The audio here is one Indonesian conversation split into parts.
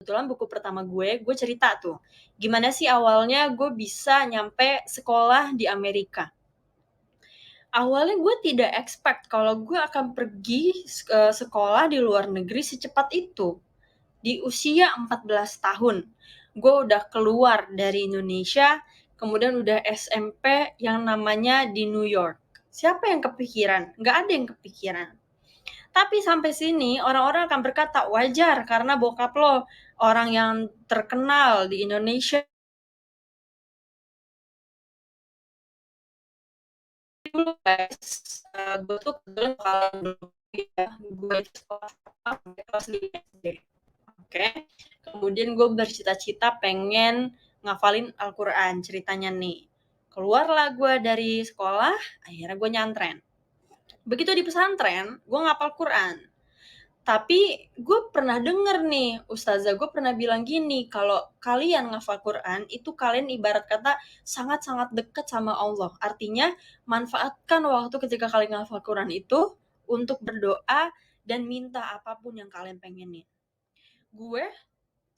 kebetulan buku pertama gue cerita tuh, gimana sih awalnya gue bisa nyampe sekolah di Amerika. Awalnya gue tidak expect kalau gue akan pergi sekolah di luar negeri secepat itu. Di usia 14 tahun, gue udah keluar dari Indonesia, kemudian udah SMP yang namanya di New York. Siapa yang kepikiran? Nggak ada yang kepikiran. Tapi sampai sini orang-orang akan berkata wajar karena bokap lo orang yang terkenal di Indonesia dulu guys. Gue tuh kebetulan kalau dulu ya, gue itu sekolah kelas 5 SD. Oke. Kemudian gue bercita-cita pengen ngafalin Al-Quran ceritanya nih. Keluarlah gue dari sekolah, akhirnya gue nyantren. Begitu di pesantren, gue ngapal Quran. Tapi gue pernah denger nih, ustazah gue pernah bilang gini, kalau kalian ngafal Quran, itu kalian ibarat kata sangat-sangat dekat sama Allah. Artinya, manfaatkan waktu ketika kalian ngafal Quran itu untuk berdoa dan minta apapun yang kalian pengenin. Gue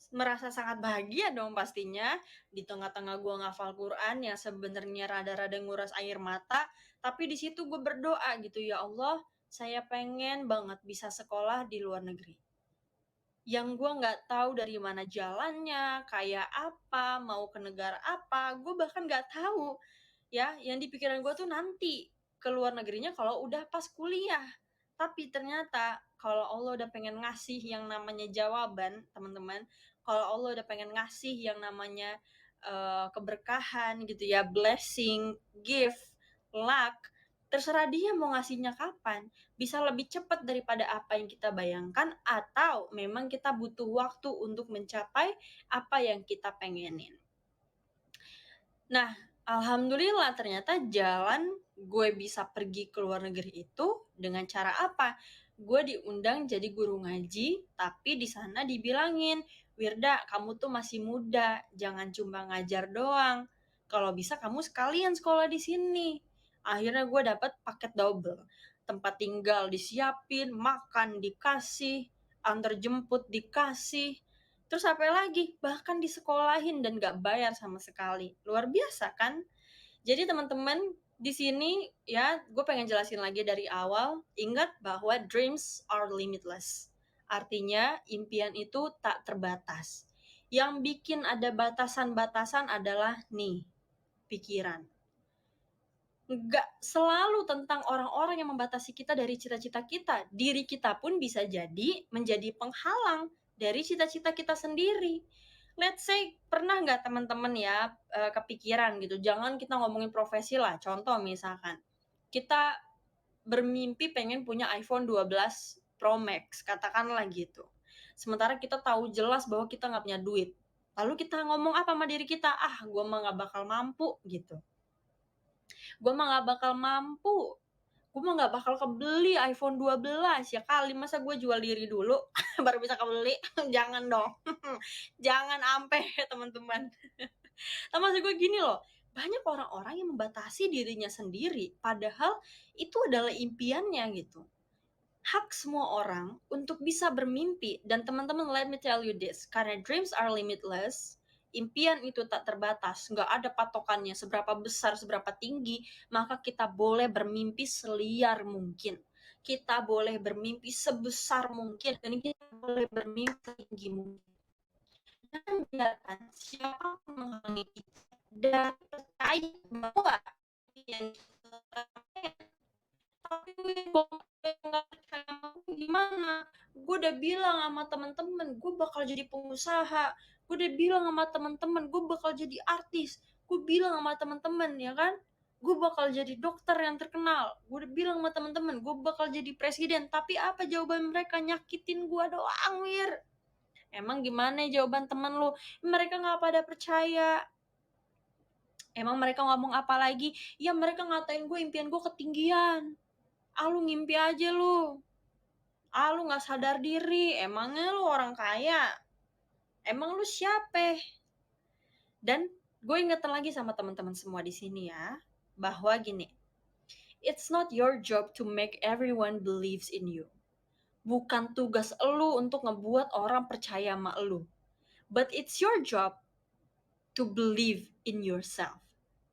merasa sangat bahagia dong pastinya di tengah-tengah gue ngafal Quran yang sebenarnya rada-rada nguras air mata, tapi di situ gue berdoa gitu, ya Allah, saya pengen banget bisa sekolah di luar negeri. Yang gue nggak tahu dari mana jalannya, kayak apa, mau ke negara apa, gue bahkan nggak tahu. Ya, yang di pikiran gue tuh nanti ke luar negerinya kalau udah pas kuliah. Tapi ternyata kalau Allah udah pengen ngasih yang namanya jawaban, teman-teman, kalau Allah udah pengen ngasih yang namanya keberkahan gitu ya, blessing, gift, luck, terserah dia mau ngasihnya kapan. Bisa lebih cepat daripada apa yang kita bayangkan atau memang kita butuh waktu untuk mencapai apa yang kita pengenin. Nah, alhamdulillah ternyata jalan gue bisa pergi ke luar negeri itu dengan cara apa? Gue diundang jadi guru ngaji, tapi di sana dibilangin, Wirda, kamu tuh masih muda, jangan cuma ngajar doang. Kalau bisa kamu sekalian sekolah di sini. Akhirnya gue dapet paket double. Tempat tinggal disiapin, makan dikasih, antar jemput dikasih, terus apa lagi? Bahkan disekolahin dan gak bayar sama sekali. Luar biasa kan? Jadi teman-teman, di sini ya gue pengen jelasin lagi dari awal. Ingat bahwa dreams are limitless. Artinya impian itu tak terbatas. Yang bikin ada batasan-batasan adalah nih, pikiran. Nggak selalu tentang orang-orang yang membatasi kita dari cita-cita kita. Diri kita pun bisa jadi menjadi penghalang dari cita-cita kita sendiri. Let's say, pernah nggak teman-teman ya kepikiran gitu, jangan kita ngomongin profesi lah, contoh misalkan, kita bermimpi pengen punya iPhone 12 Pro Max, katakanlah gitu. Sementara kita tahu jelas bahwa kita nggak punya duit. Lalu kita ngomong apa sama diri kita? Ah, gue mah nggak bakal mampu gitu. Gue mah gak bakal mampu, gue mah gak bakal kebeli iPhone 12, ya kali masa gue jual diri dulu baru bisa kebeli. Jangan dong. Jangan ampe teman-teman. Nah, maksud gue gini loh, banyak orang-orang yang membatasi dirinya sendiri padahal itu adalah impiannya gitu. Hak semua orang untuk bisa bermimpi. Dan teman-teman, let me tell you this, karena dreams are limitless, impian itu tak terbatas, nggak ada patokannya seberapa besar, seberapa tinggi, maka kita boleh bermimpi seliar mungkin, kita boleh bermimpi sebesar mungkin, dan kita boleh bermimpi setinggi mungkin. Dan biarkan siapapun menghalangi kita, dan percaya bahwa yang kita, tapi gue nggak percaya, gimana? Gue udah bilang sama teman-teman, gue bakal jadi pengusaha. Gue udah bilang sama teman-teman, gue bakal jadi artis. Gue bilang sama teman-teman, ya kan? Gue bakal jadi dokter yang terkenal. Gue udah bilang sama teman-teman, gue bakal jadi presiden. Tapi apa jawaban mereka? Nyakitin gue doang, Wir. Emang gimana jawaban teman lu? Mereka nggak pada percaya. Emang mereka ngomong apa lagi? Ya mereka ngatain gue impian gue ketinggian. Ah, lu ngimpi aja lu. Ah, lu gak sadar diri. Emangnya lu orang kaya? Emang lu siapa? Dan gue ingetin lagi sama teman-teman semua di sini ya, bahwa gini, it's not your job to make everyone believes in you. Bukan tugas elu untuk ngebuat orang percaya sama elu. But it's your job to believe in yourself.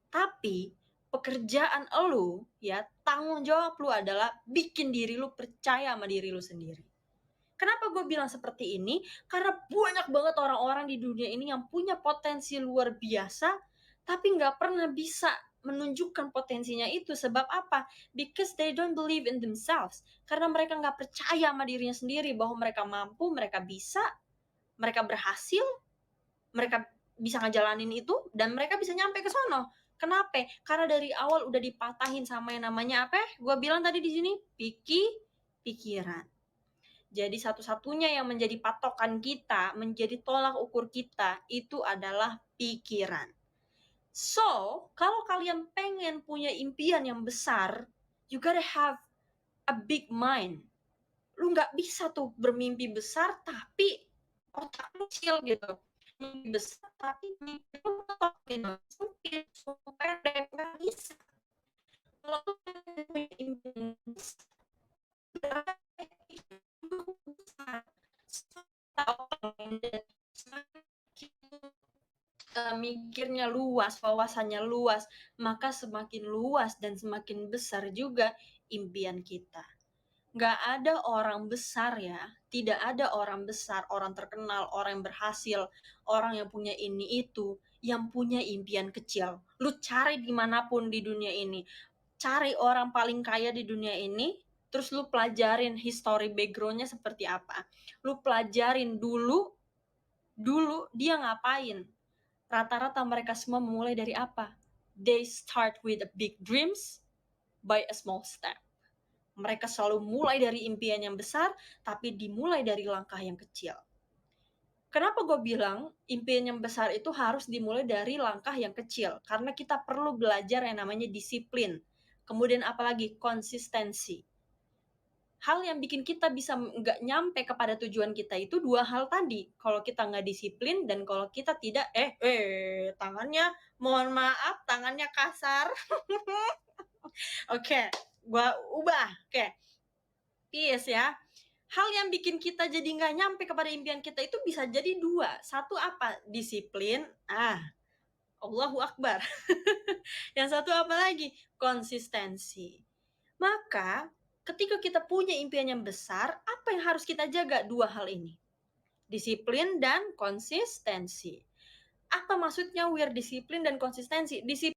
Tapi pekerjaan lu, ya, tanggung jawab lu adalah bikin diri lu percaya sama diri lu sendiri. Kenapa gue bilang seperti ini? Karena banyak banget orang-orang di dunia ini yang punya potensi luar biasa, tapi nggak pernah bisa menunjukkan potensinya itu. Sebab apa? Because they don't believe in themselves. Karena mereka nggak percaya sama dirinya sendiri bahwa mereka mampu, mereka bisa, mereka berhasil, mereka bisa ngejalanin itu, dan mereka bisa nyampe ke sono. Kenapa? Karena dari awal udah dipatahin sama yang namanya apa? Gue bilang tadi di sini, pikiran. Jadi satu-satunya yang menjadi patokan kita, menjadi tolak ukur kita, itu adalah pikiran. So, kalau kalian pengen punya impian yang besar, you gotta have a big mind. Lu nggak bisa tuh bermimpi besar tapi otak lu kecil gitu. Mimpi besar tapi mimpi lu mentok gitu. Sempit, pendek, nggak bisa. Kalau lu punya impian besar, mikirnya luas, wawasannya luas, maka semakin luas dan semakin besar juga impian kita. Nggak ada orang besar ya, tidak ada orang besar, orang terkenal, orang yang berhasil, orang yang punya ini itu, yang punya impian kecil. Lu cari dimanapun di dunia ini, cari orang paling kaya di dunia ini, terus lu pelajarin history background-nya seperti apa. Lu pelajarin dulu dia ngapain. Rata-rata mereka semua memulai dari apa? They start with a big dreams by a small step. Mereka selalu mulai dari impian yang besar, tapi dimulai dari langkah yang kecil. Kenapa gue bilang impian yang besar itu harus dimulai dari langkah yang kecil? Karena kita perlu belajar yang namanya disiplin. Kemudian apalagi konsistensi. Hal yang bikin kita bisa nggak nyampe kepada tujuan kita itu dua hal tadi. Kalau kita nggak disiplin dan kalau kita tidak, tangannya, mohon maaf, tangannya kasar. Oke, gue ubah. Oke, peace ya. Hal yang bikin kita jadi nggak nyampe kepada impian kita itu bisa jadi dua. Satu apa? Disiplin. Allahu Akbar. Yang satu apa lagi? Konsistensi. Maka ketika kita punya impian yang besar, apa yang harus kita jaga? Dua hal ini. Disiplin dan konsistensi. Apa maksudnya we're disiplin dan konsistensi? Disiplin